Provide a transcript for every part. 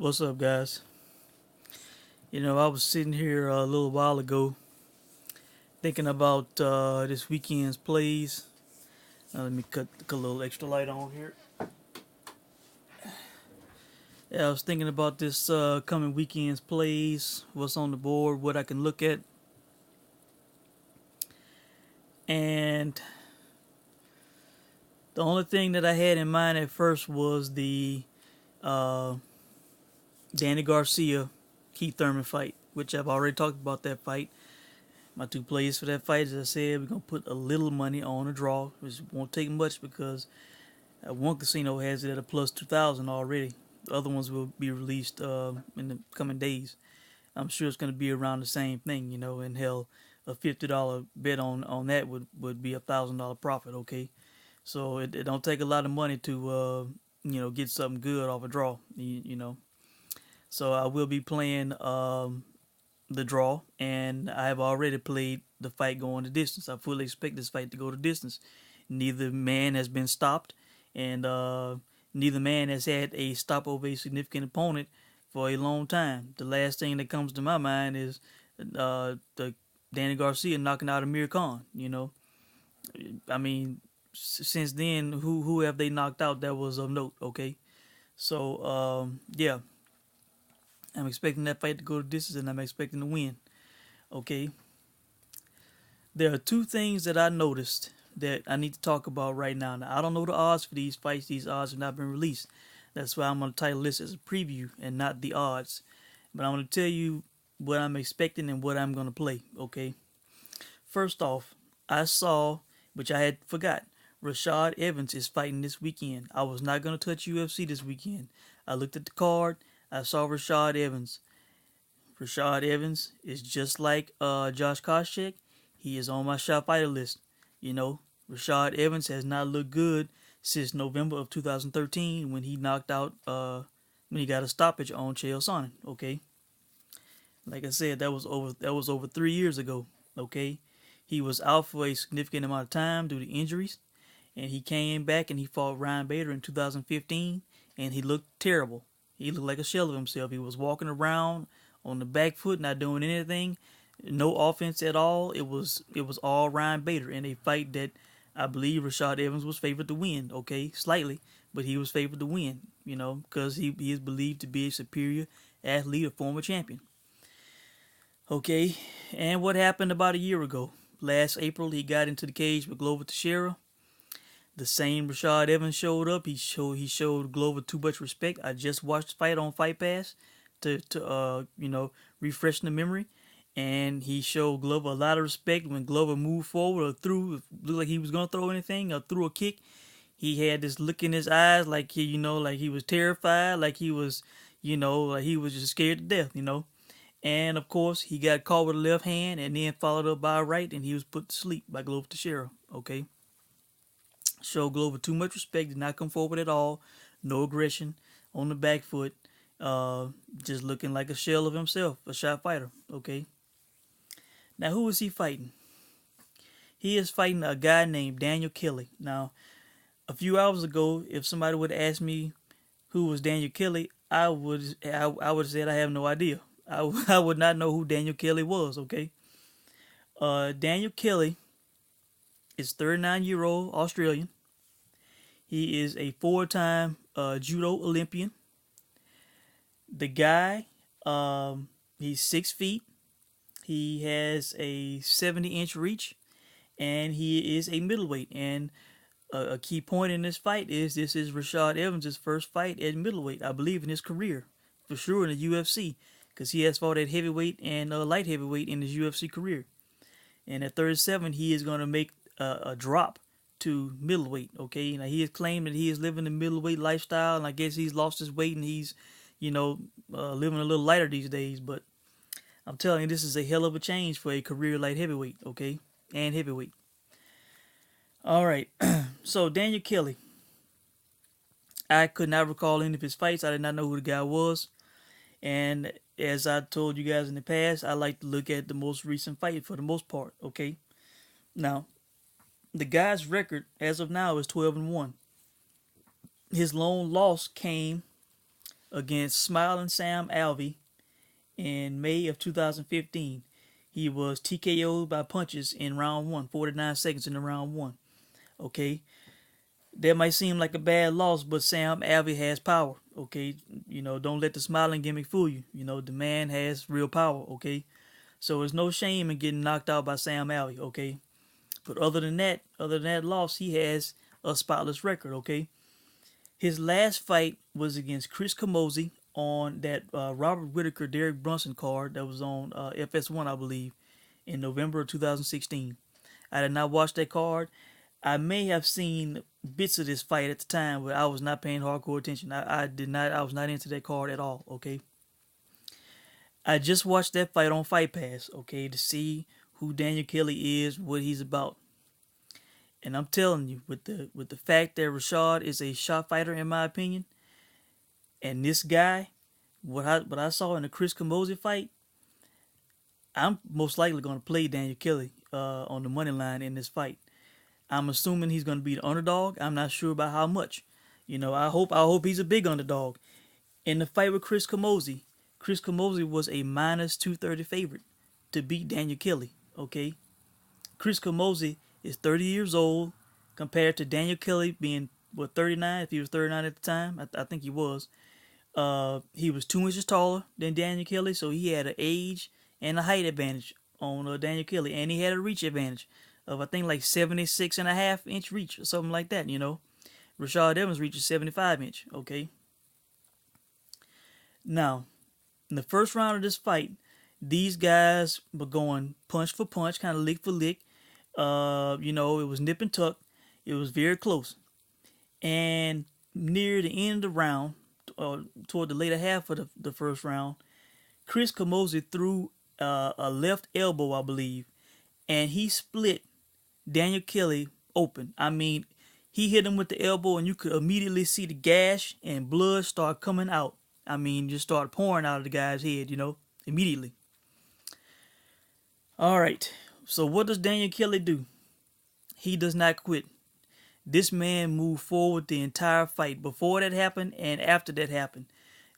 What's up, guys? I was sitting here a little while ago thinking about this weekend's plays. Let me cut a little extra light on here. Yeah, I was thinking about this coming weekend's plays, what's on the board, what I can look at, and the only thing that I had in mind at first was the uh, Danny Garcia Keith Thurman fight, which I've already talked about that fight. My two plays for that fight, as I said, we're gonna put a little money on a draw, which won't take much because one casino has it at a plus 2,000 already. The other ones will be released in the coming days. I'm sure it's going to be around the same thing, and hell, a $50 bet on that would be $1,000 profit, okay? So it don't take a lot of money to, get something good off a draw, So I will be playing the draw, and I have already played the fight going the distance. I fully expect this fight to go the distance. Neither man has been stopped, and neither man has had a stop over a significant opponent for a long time. The last thing that comes to my mind is the Danny Garcia knocking out Amir Khan. I mean, since then, who have they knocked out that was of note? Okay, so yeah, I'm expecting that fight to go the distance, and I'm expecting to win. Okay, there are two things that I noticed that I need to talk about right now. Now, I don't know the odds for these fights. These odds have not been released. That's why I'm going to title this as a preview and not the odds. But I'm going to tell you what I'm expecting and what I'm going to play, okay? First off, I saw, which I had forgot, Rashad Evans is fighting this weekend. I was not going to touch UFC this weekend. I looked at the card. I saw Rashad Evans. Rashad Evans is just like Josh Koscheck. He is on my shot fighter list. Rashad Evans has not looked good since November of 2013 when he knocked out when he got a stoppage on Chael Sonnen. Okay, like I said, that was over 3 years ago. Okay, he was out for a significant amount of time due to injuries, and he came back and he fought Ryan Bader in 2015, and he looked terrible. He looked like a shell of himself. He was walking around on the back foot, not doing anything, no offense at all. It was all Ryan Bader in a fight that I believe Rashad Evans was favored to win. Okay, slightly, but he was favored to win. Because he is believed to be a superior athlete, a former champion. Okay, and what happened about a year ago? Last April, he got into the cage with Glover Teixeira. The same Rashad Evans showed up. He showed Glover too much respect. I just watched the fight on Fight Pass to refresh the memory, and he showed Glover a lot of respect when Glover moved forward or threw, looked like he was gonna throw anything or threw a kick. He had this look in his eyes like like he was terrified, like he was, like he was just scared to death. And of course, he got caught with a left hand and then followed up by a right, and he was put to sleep by Glover Teixeira. Okay, showed Glover too much respect, did not come forward at all, no aggression, on the back foot, just looking like a shell of himself, a shot fighter. Okay, now who is he fighting? He is fighting a guy named Daniel Kelly. Now, a few hours ago, if somebody would ask me who was Daniel Kelly, I would have said I have no idea. I would not know who Daniel Kelly was. Okay, Daniel Kelly is 39-year-old Australian. He is a four-time judo Olympian. The guy, he's 6 feet. He has a 70-inch reach, and he is a middleweight. And a key point in this fight is this is Rashad Evans' first fight at middleweight, I believe, in his career, for sure in the UFC, because he has fought at heavyweight and light heavyweight in his UFC career. And at 37, he is going to make a drop to middleweight. Okay, now he has claimed that he is living the middleweight lifestyle, and I guess he's lost his weight and he's, living a little lighter these days. But I'm telling you, this is a hell of a change for a career light heavyweight. Okay, and heavyweight. All right, so Daniel Kelly. I could not recall any of his fights. I did not know who the guy was. And as I told you guys in the past, I like to look at the most recent fight for the most part. Okay, now the guy's record as of now is 12-1. His lone loss came against Smiling Sam Alvey in May of 2015. He was TKO'd by punches in round one, 49 seconds in the round one. Okay, that might seem like a bad loss, but Sam Alvey has power. Okay, don't let the smiling gimmick fool you. The man has real power. Okay, so there's no shame in getting knocked out by Sam Alvey. Okay, but other than that loss, he has a spotless record. Okay, his last fight was against Chris Camozzi on that Robert Whitaker Derek Brunson card that was on FS1, I believe, in November of 2016. I did not watch that card. I may have seen bits of this fight at the time, but I was not paying hardcore attention. I did not. I was not into that card at all. Okay. I just watched that fight on Fight Pass. Okay, to see who Daniel Kelly is, what he's about. And I'm telling you, with the fact that Rashad is a shot fighter, in my opinion, and this guy, what I saw in the Chris Camozzi fight, I'm most likely going to play Daniel Kelly on the money line in this fight. I'm assuming he's going to be the underdog. I'm not sure about how much. I hope he's a big underdog. In the fight with Chris Camozzi was a minus 230 favorite to beat Daniel Kelly. Okay, Chris Camozzi is 30 years old compared to Daniel Kelly being 39. If he was 39 at the time, I think he was. He was 2 inches taller than Daniel Kelly, so he had an age and a height advantage on Daniel Kelly, and he had a reach advantage of I think like 76.5 inch reach or something like that. Rashad Evans reaches 75 inch. Okay. Now, in the first round of this fight, these guys were going punch for punch, kind of lick for lick. It was nip and tuck. It was very close. And near the end of the round, toward the later half of the first round, Chris Camozzi threw a left elbow, I believe, and he split Daniel Kelly open. I mean, he hit him with the elbow, and you could immediately see the gash and blood start coming out. I mean, just start pouring out of the guy's head, immediately. All right. So what does Daniel Kelly do? He does not quit. This man moved forward the entire fight, before that happened and after that happened.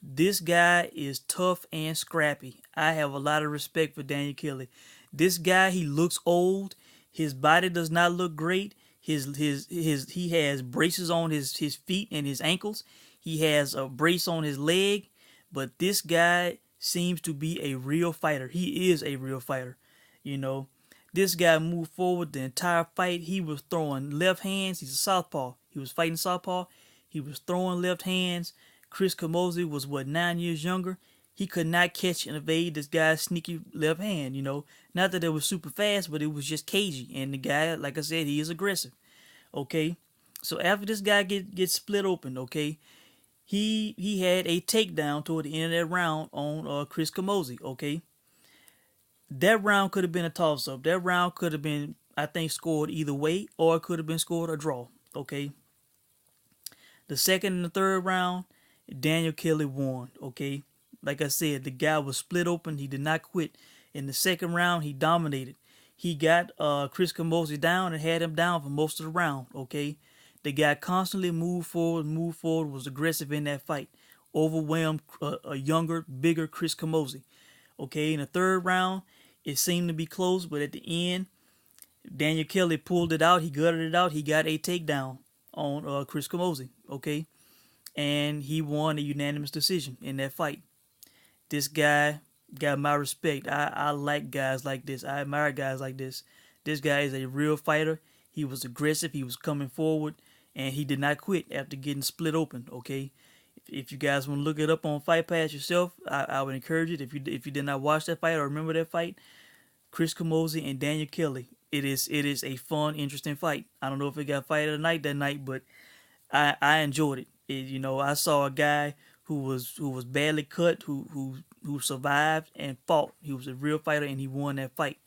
This guy is tough and scrappy. I have a lot of respect for Daniel Kelly. This guy, he looks old. His body does not look great. He has braces on his feet and his ankles. He has a brace on his leg. But this guy seems to be a real fighter. He is a real fighter. This guy moved forward the entire fight. He was throwing left hands. He's a southpaw. He was fighting southpaw. He was throwing left hands. Chris Camozzi was 9 years younger. He could not catch and evade this guy's sneaky left hand. Not that it was super fast, but it was just cagey. And the guy, like I said, he is aggressive. Okay, so after this guy gets split open, okay, he had a takedown toward the end of that round on Chris Camozzi. Okay. That round could have been a toss-up. That round could have been, I think, scored either way, or it could have been scored a draw. Okay. The second and the third round, Daniel Kelly won. Okay. Like I said, the guy was split open. He did not quit. In the second round, he dominated. He got Chris Camozzi down and had him down for most of the round. Okay. The guy constantly moved forward, was aggressive in that fight. Overwhelmed a younger, bigger Chris Camozzi. Okay. In the third round, it seemed to be close, but at the end, Daniel Kelly pulled it out. He gutted it out. He got a takedown on Chris Camozzi, okay? And he won a unanimous decision in that fight. This guy got my respect. I like guys like this. I admire guys like this. This guy is a real fighter. He was aggressive. He was coming forward, and he did not quit after getting split open, okay? If you guys want to look it up on Fight Pass yourself, I would encourage it. If you did not watch that fight or remember that fight, Chris Camozzi and Daniel Kelly. It is a fun, interesting fight. I don't know if it got fight of the night that night, but I enjoyed it. I saw a guy who was badly cut, who survived and fought. He was a real fighter and he won that fight.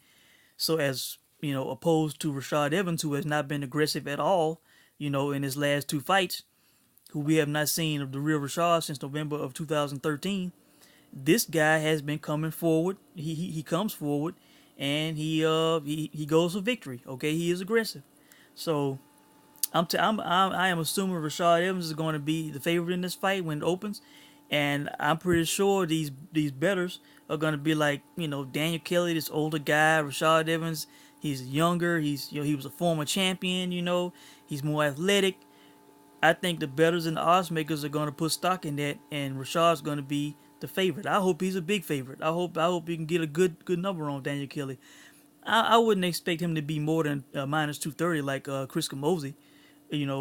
So as opposed to Rashad Evans, who has not been aggressive at all, in his last two fights, who we have not seen of the real Rashad since November of 2013. This guy has been coming forward. He comes forward, and he goes for victory. Okay, he is aggressive. So I am assuming Rashad Evans is going to be the favorite in this fight when it opens. And I'm pretty sure these betters are gonna be like, Daniel Kelly, this older guy, Rashad Evans. He's younger. He was a former champion. He's more athletic. I think the bettors and the odds makers are gonna put stock in that, and Rashad's gonna be the favorite. I hope he's a big favorite. I hope he can get a good number on Daniel Kelly. I wouldn't expect him to be more than minus 230 like Chris Camozzi,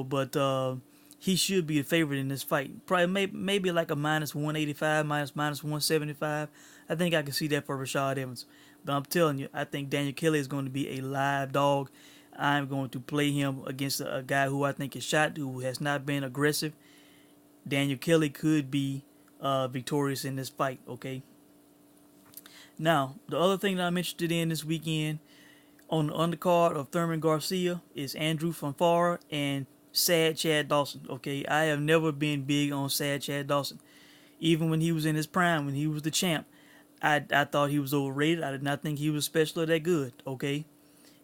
but he should be a favorite in this fight. Probably maybe like a minus 185, minus 175. I think I can see that for Rashad Evans. But I'm telling you, I think Daniel Kelly is going to be a live dog. I'm going to play him against a guy who I think is shot, who has not been aggressive. Daniel Kelly could be victorious in this fight, okay? Now, the other thing that I'm interested in this weekend on the undercard of Thurman Garcia is Andrew Fonfara and Sad Chad Dawson. Okay, I have never been big on Sad Chad Dawson. Even when he was in his prime, when he was the champ, I thought he was overrated. I did not think he was special or that good. Okay,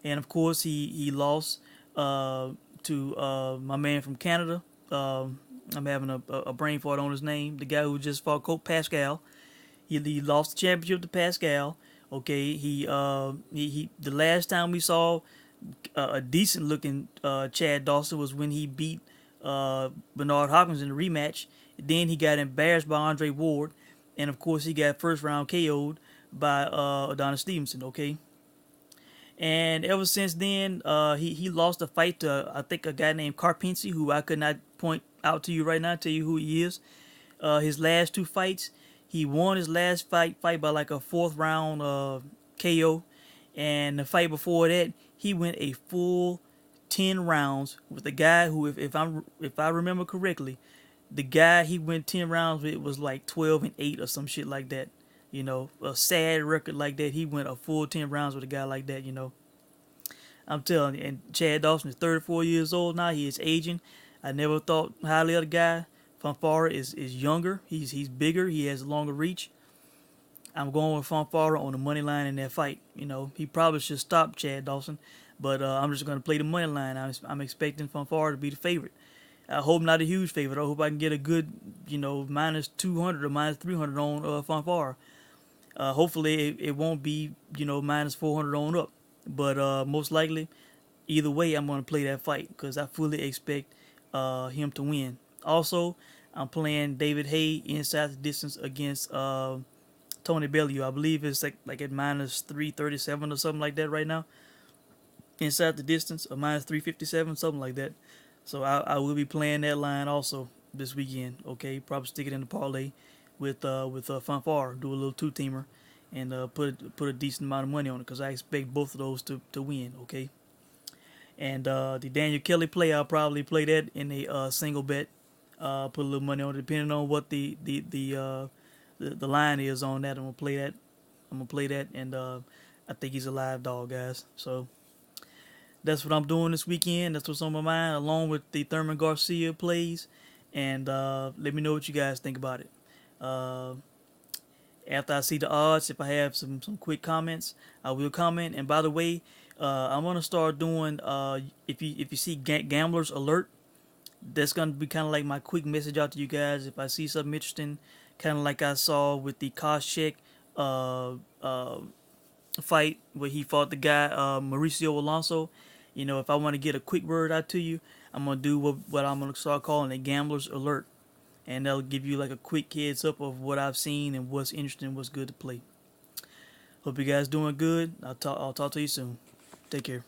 and of course he lost to my man from Canada. I'm having a brain fart on his name. The guy who just fought Coach Pascal. He lost the championship to Pascal. Okay, he the last time we saw a decent looking Chad Dawson was when he beat Bernard Hopkins in the rematch. Then he got embarrassed by Andre Ward, and of course he got first round KO'd by Adonis Stevenson. Okay, and ever since then he lost a fight to I think a guy named Carpinci, who I could not point out to you right now, tell you who he is. His last two fights, he won his last fight by like a fourth round KO, and the fight before that, he went a full 10 rounds with the guy who, if I remember correctly, the guy he went 10 rounds with was like 12-8 or some shit like that. A sad record like that. He went a full 10 rounds with a guy like that. I'm telling you. And Chad Dawson is 34 years old now. He is aging. I never thought highly of the guy. Fonfara is younger. He's bigger. He has a longer reach. I'm going with Fonfara on the money line in that fight. He probably should stop Chad Dawson, but I'm just going to play the money line. I'm expecting Fonfara to be the favorite. I hope not a huge favorite. I hope I can get a good, minus 200 or minus 300 on Fonfara. Hopefully it won't be, minus 400 on up. But most likely, either way, I'm going to play that fight because I fully expect him to win. Also, I'm playing David Haye inside the distance against Tony Bellew. I believe it's like at minus 337 or something like that right now. Inside the distance, or minus 357, something like that. So I will be playing that line also this weekend. Okay, probably stick it in the parlay with Fonfara, do a little two-teamer, and put a decent amount of money on it because I expect both of those to win. Okay, and the Daniel Kelly play, I'll probably play that in a single bet. Put a little money on it, depending on what the line is on that. I'm gonna play that, and I think he's a live dog, guys. So that's what I'm doing this weekend. That's what's on my mind, along with the Thurman Garcia plays. And let me know what you guys think about it. After I see the odds, if I have some quick comments, I will comment. And by the way, I'm gonna start doing if you see gamblers alert, that's gonna be kind of like my quick message out to you guys. If I see something interesting, kind of like I saw with the Koscheck fight where he fought the guy Mauricio Alonso. If I want to get a quick word out to you, I'm gonna do what I'm gonna start calling a gambler's alert, and that'll give you like a quick heads up of what I've seen and what's interesting, what's good to play. Hope you guys doing good. I'll talk to you soon. Take care.